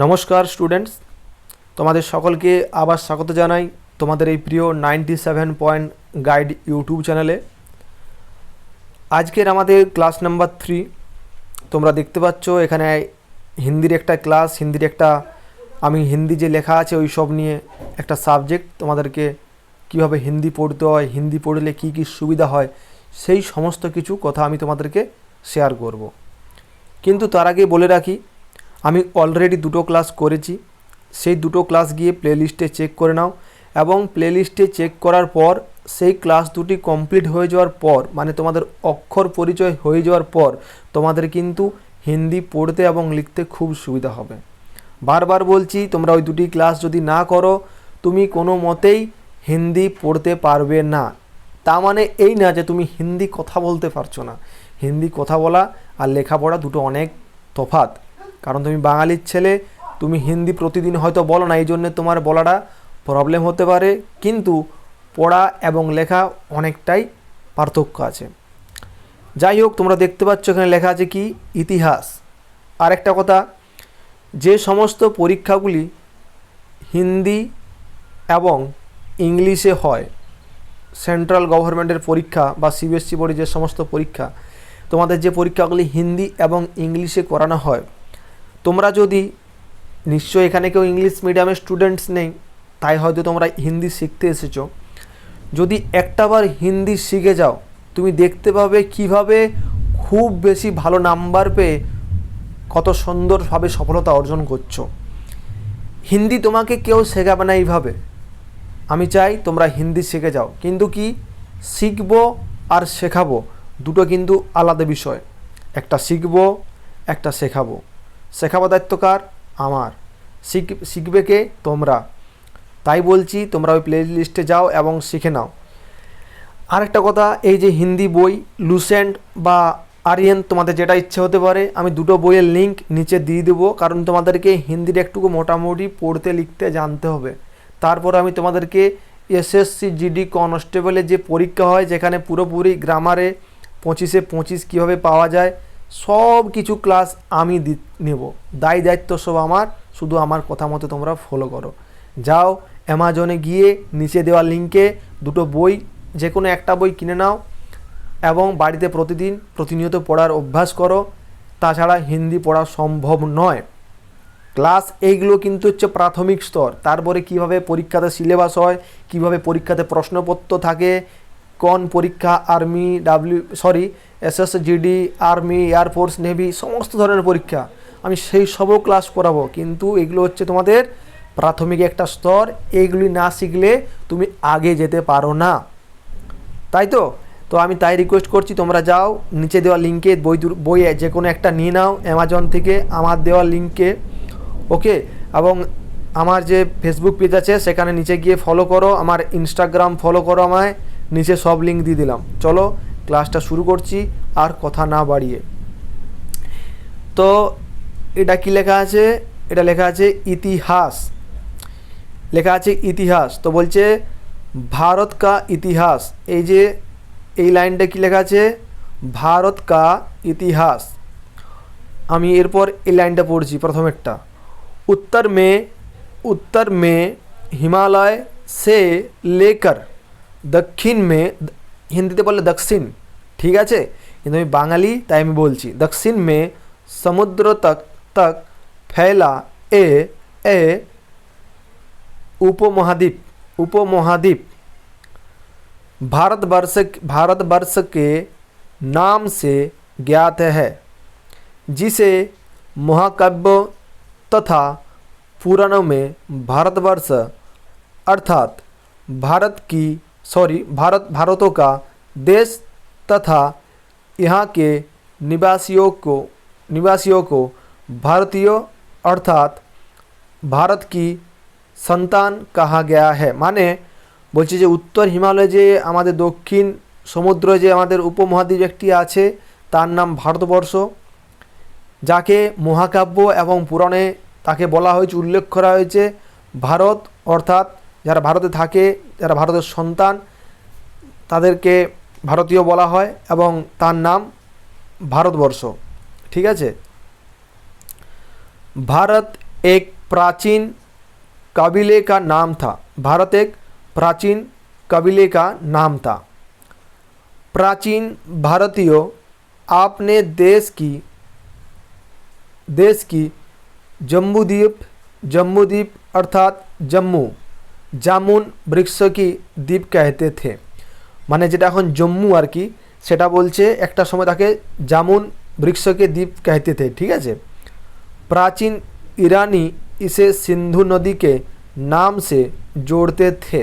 নমস্কার স্টুডেন্টস, তোমাদের সকলকে আবার স্বাগত জানাই তোমাদের এই প্রিয় 97 পয়েন্ট গাইড ইউটিউব চ্যানেলে। আজকের আমাদের ক্লাস নাম্বার 3। তোমরা দেখতে পাচ্ছ এখানে হিন্দির একটা ক্লাস, আমি হিন্দি যে লেখা আছে ওই সব নিয়ে একটা সাবজেক্ট, তোমাদেরকে কিভাবে হিন্দি পড়তে হয়, হিন্দি পড়লে কি কি সুবিধা হয়, সেই সমস্ত কিছু কথা আমি তোমাদেরকে শেয়ার করব। কিন্তু তার আগে বলে রাখি, আমি অলরেডি 2টো ক্লাস করেছি। সেই 2টো ক্লাস গিয়ে প্লেলিস্টে চেক করে নাও, এবং প্লেলিস্টে চেক করার পর সেই ক্লাস দুটি কমপ্লিট হয়ে যাওয়ার পর, মানে তোমাদের অক্ষর পরিচয় হয়ে যাওয়ার পর, তোমাদের কিন্তু হিন্দি পড়তে এবং লিখতে খুব সুবিধা হবে। বারবার বলছি, তোমরা ওই 2টি ক্লাস যদি না করো তুমি কোনো মতেই হিন্দি পড়তে পারবে না। তা মানে এই না যে তুমি হিন্দি কথা বলতে পারছো না। হিন্দি কথা বলা আর লেখাপড়া দুটো অনেক তফাৎ। কারণ তুমি বাঙালির ছেলে, তুমি হিন্দি প্রতিদিন হয়তো বলো না, এই জন্য তোমার বলাটা প্রবলেম হতে পারে, কিন্তু পড়া এবং লেখা অনেকটাই পার্থক্য আছে। যাই হোক, তোমরা দেখতে পাচ্ছ এখানে লেখা আছে কি, ইতিহাস। আর একটা কথা, যে সমস্ত পরীক্ষাগুলি হিন্দি এবং ইংলিশে হয়, সেন্ট্রাল গভর্নমেন্টের পরীক্ষা বা সিবিএসসি বোর্ডে যে সমস্ত পরীক্ষা, তোমাদের যে পরীক্ষাগুলি হিন্দি এবং ইংলিশে করানো হয়, তোমরা যদি, নিশ্চয়ই এখানে কেউ ইংলিশ মিডিয়ামের স্টুডেন্টস নেই, তাই হয়তো তোমরা হিন্দি শিখতে এসেছো। যদি একটাবার হিন্দি শিখে যাও, তুমি দেখতে পাবে কিভাবে খুব বেশি ভালো নাম্বার পেয়ে কত সুন্দরভাবে সফলতা অর্জন করছো। হিন্দি তোমাকে কেউ শেখাবে না এইভাবে। আমি চাই তোমরা হিন্দি শিখে যাও, কিন্তু কি, শিখবো আর শেখাবো দুটো কিন্তু আলাদা বিষয়। একটা শিখবো, একটা শেখাবো। শেখাবো দায়িত্ব কার? আমার। শিখবে কে? তোমরা। তাই বলছি তোমরা ওই প্লে লিস্টে যাও এবং শিখে নাও। আরেকটা কথা, এই যে হিন্দি বই লুসেন্ট বা আরিয়ান, তোমাদের যেটা ইচ্ছে হতে পারে, আমি 2টো বইয়ের লিঙ্ক নিচে দিয়ে দেবো। কারণ তোমাদেরকে হিন্দির একটুকু মোটামুটি পড়তে লিখতে জানতে হবে। তারপর আমি তোমাদেরকে এসএসসি জিডি কনস্টেবলের যে পরীক্ষা হয়, যেখানে পুরোপুরি গ্রামারে 25-এ 25 কীভাবে পাওয়া যায়, সব কিছু ক্লাস আমি নেব। দায়িত্ব সব আমার, শুধু আমার কথা মতো তোমরা ফলো করো। যাও অ্যামাজনে গিয়ে নিচে দেওয়া লিঙ্কে 2টো বই, যে কোনো একটা বই কিনে নাও এবং বাড়িতে প্রতিনিয়ত পড়ার অভ্যাস করো। তাছাড়া হিন্দি পড়া সম্ভব নয়। ক্লাস এইগুলো কিন্তু হচ্ছে প্রাথমিক স্তর। তারপরে কিভাবে পরীক্ষাতে সিলেবাস হয়, কিভাবে পরীক্ষাতে প্রশ্নপত্র থাকে, কোন পরীক্ষা আর্মি, এসএসজিডি, আর্মি, এয়ারফোর্স, নেভি, সমস্ত ধরনের পরীক্ষা, আমি সেই সবও ক্লাস করাবো। কিন্তু এগুলো হচ্ছে তোমাদের প্রাথমিক একটা স্তর। এইগুলি না শিখলে তুমি আগে যেতে পারো না। তো আমি তাই রিকোয়েস্ট করছি, তোমরা যাও নিচে দেওয়া লিঙ্কে বই যে কোনো একটা নিয়ে নাও অ্যামাজন থেকে, আমার দেওয়া লিঙ্কে। ওকে, এবং আমার যে ফেসবুক পেজ আছে সেখানে নিচে গিয়ে ফলো করো, আমার ইনস্টাগ্রাম ফলো করো, আমায় নিচে সব লিঙ্ক দিয়ে দিলাম। চলো ক্লাসটা শুরু করছি আর কথা না বাড়িয়ে। তো এটা কি লেখা আছে? এটা লেখা আছে ইতিহাস। তো বলছে ভারত কা ইতিহাস। এই যে এই লাইনটা কি লেখা আছে? ভারত কা ইতিহাস। আমি এরপর এই লাইনটা পড়ছি, প্রথমেরটা। उत्तर में हिमालय से लेकर दक्षिण में, हिंदीते बोले दक्षिण, ठीक है, কিন্তু আমি বাঙালি তাই আমি বলছি, दक्षिण में समुद्र तक तक फैला ए उपमहाद्वीप भारतवर्ष के नाम से ज्ञात है, जिसे महाकाव्य तथा पुराणों में भारतवर्ष अर्थात भारतों का देश तथा यहाँ के निवासियों को भारतीय अर्थात भारत की संतान कहा गया है। माने বলছি যে উত্তর হিমালয়, যে আমাদের দক্ষিণ সমুদ্র, যে আমাদের উপমহাদ্বীপ একটি আছে, তার নাম ভারতবর্ষ, যাকে মহাকাব্য এবং পুরাণে তাকে বলা হয়েছে, উল্লেখ করা হয়েছে ভারত, অর্থাৎ যারা ভারতে থাকে, যারা ভারতের সন্তান, তাদেরকে ভারতীয় বলা হয় এবং তার নাম ভারতবর্ষ। ঠিক আছে। भारत एक प्राचीन कबीले का नाम था। भारत एक प्राचीन कबीले का नाम था। प्राचीन भारतीयों, आपने देश की जम्बूद्वीप अर्थात जामुन वृक्ष की द्वीप कहते थे। माने जेटा एखन जम्मू और कि सेटा बोलछे एकटा समय ताके जामुन वृक्ष के द्वीप कहते थे। ठीक है। प्राचीन ईरानी इसे सिंधु नदी के नाम से जोड़ते थे,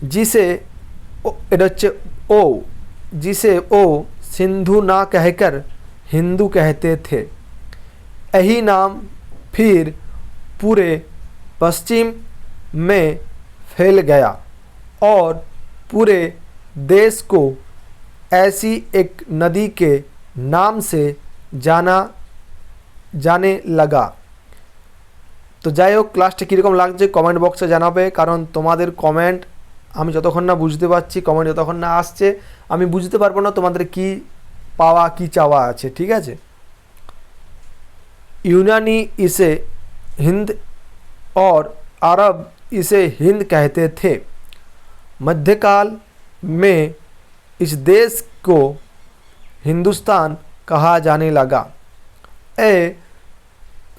जिसे ओ सिंधु ना कहकर हिंदू कहते थे। यही नाम फिर पूरे पश्चिम में फैल गया और पूरे देश को ऐसी एक नदी के नाम से जाने लगा। तो যাই হোক ক্লাসটা কীরকম লাগছে কমেন্ট বক্সে জানাবে, কারণ তোমাদের কমেন্ট আমি যতক্ষণ না বুঝতে পারছি, কমেন্ট যতক্ষণ না আসছে আমি বুঝতে পারবো না তোমাদের কি পাওয়া কি চাওয়া আছে। ঠিক আছে। यूनानी इसे हिंद और अरब इसे हिंद कहते थे। मध्यकाल में इस देश को हिंदुस्तान कहा जाने लगा। ए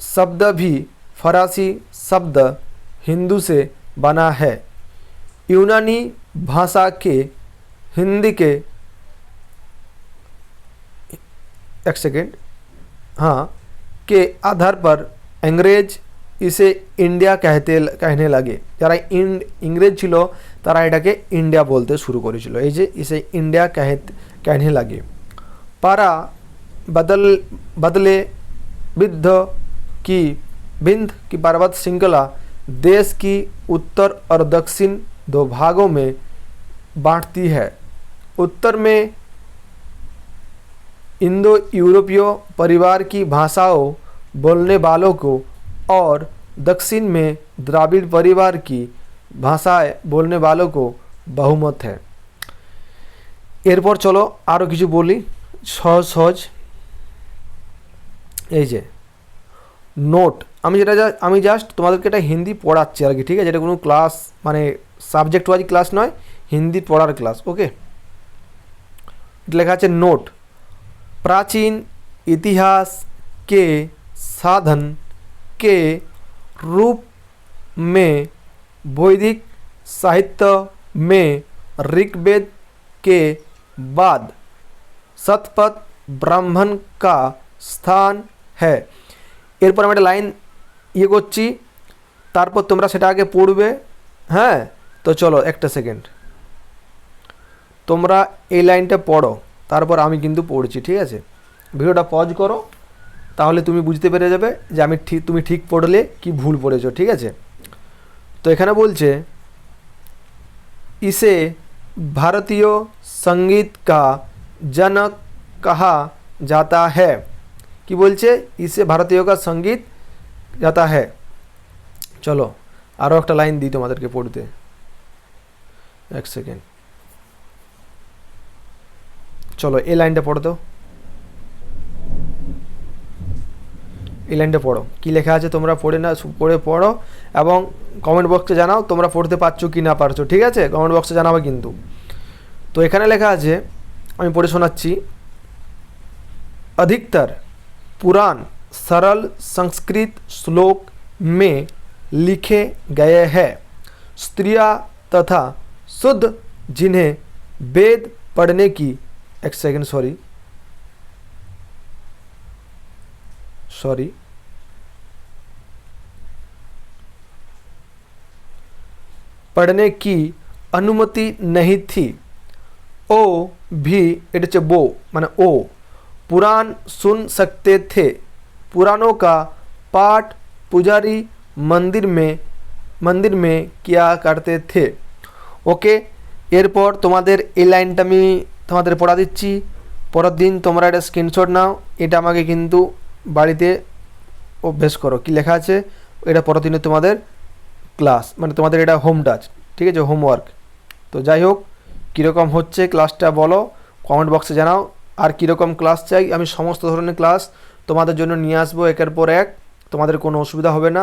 शब्द भी फरासी शब्द हिंदू से बना है। यूनानी भाषा के हिंदी के एक सेकेंड के आधार पर अंग्रेज इसे इंडिया कहने लगे। যারা इंग्रेज छिलो तारा एटाके इंडिया बोलते शुरू करेछिलो। এই যে इसे इंडिया कहने लगे। पारा बदले विंध्य की पर्वत श्रृंखला देश की उत्तर और दक्षिण दो भागों में बांटती है। उत्तर में इंडो यूरोपीय परिवार की भाषाओं बोलने वालों को और दक्षिण में द्राविड़ परिवार की भाषाएं बोलने वालों को बहुमत है। एरपर चलो आरो किछु बोली सहज सहज। এই যে নোট আমি জাস্ট তোমাদেরকে এটা হিন্দি পড়াচ্ছি আর কি। ঠিক আছে। এটা কোনো ক্লাস মানে সাবজেক্ট ওয়াইজ ক্লাস নয়, হিন্দি পড়ার ক্লাস। ওকে। লেখা আছে নোট। प्राचीन इतिहास के साधन के रूप में वैदिक साहित्य में ऋग्वेद के बाद शतपथ ब्राह्मण का स्थान है। एरपर आमि एकटा लाइन इये करछि, तारपर तोमरा सेटा आगे पढ़बे। हाँ, तो चलो एक सेकेंड तोमरा এই লাইনটা পড়ো, তারপর আমি কিন্তু পড়ছি। ঠিক আছে। ভিডিওটা পজ করো, তাহলে তুমি বুঝতে পেরে যাবে যে তুমি ঠিক পড়লে কি ভুল পড়েছো। ঠিক আছে। তো এখানে বলছে इसे भारतीय संगीत का जनक कहा जाता है। कि बोलছে इसे भारतीय का संगीत जाता है। चलो আরও একটা লাইন দিই তোমাদেরকে পড়তে। এক সেকেন্ড चलो এই লাইনটা পড়ো তো। এই লাইনটা পড়ো কি লেখা আছে তোমরা পড়ো এবং কমেন্ট বক্সে জানাও তোমরা পড়তে পারছো কি না পারছো। ঠিক আছে। কমেন্ট বক্সে জানাবে কিন্তু। তো এখানে লেখা আছে, আমি পড়ে শোনাচ্ছি। अधिकतर पुराण सरल संस्कृत श्लोक में लिखे गए हैं। स्त्रियां तथा शुद्ध जिन्हें वेद पढ़ने की एक सेकेंड सॉरी पढ़ने की अनुमति नहीं थी। ओ भी इट बो माने ओ पुराण सुन सकते थे। पुराणों का पाठ पुजारी मंदिर में किया करते थे। ओके। एरपर तुम्हारे এই লাইনটা আমি তোমাদের পড়া দিচ্ছি। পরের দিন তোমরা এটা স্ক্রিনশট নাও, এটা আমাকে কিন্তু বাড়িতে অভ্যেস করো। কি লেখা আছে এটা পরের দিনে তোমাদের ক্লাস, মানে তোমাদের এটা হোম টাচ। ঠিক আছে, হোমওয়ার্ক। তো যাই হোক কীরকম হচ্ছে ক্লাসটা বলো, কমেন্ট বক্সে জানাও। আর কীরকম ক্লাস চাই, আমি সমস্ত ধরনের ক্লাস তোমাদের জন্য নিয়ে আসবো একের পর এক। তোমাদের কোনো অসুবিধা হবে না।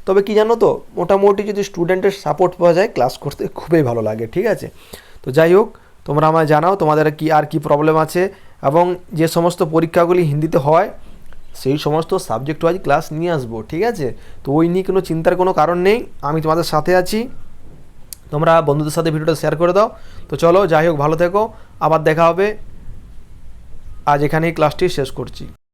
তবে কি জানো তো, মোটামুটি যদি স্টুডেন্টের সাপোর্ট পাওয়া যায় ক্লাস করতে খুবই ভালো লাগে, ঠিক আছে। তো যাই হোক, তোমরা আমায় জানাও তোমাদের কি আর কি প্রবলেম আছে, এবং যে সমস্ত পরীক্ষাগুলি হিন্দিতে হয় সেই সমস্ত সাবজেক্ট ওয়াইজ ক্লাস নিয়ে আসবো, ঠিক আছে। তো ওই নিয়ে কোনো চিন্তার কোনো কারণ নেই, আমি তোমাদের সাথে আছি। তোমরা বন্ধুদের সাথে ভিডিওটা শেয়ার করে দাও। তো চলো, যাই হোক, ভালো থেকো, আবার দেখা হবে। আজ এখানেই ক্লাসটি শেষ করছি।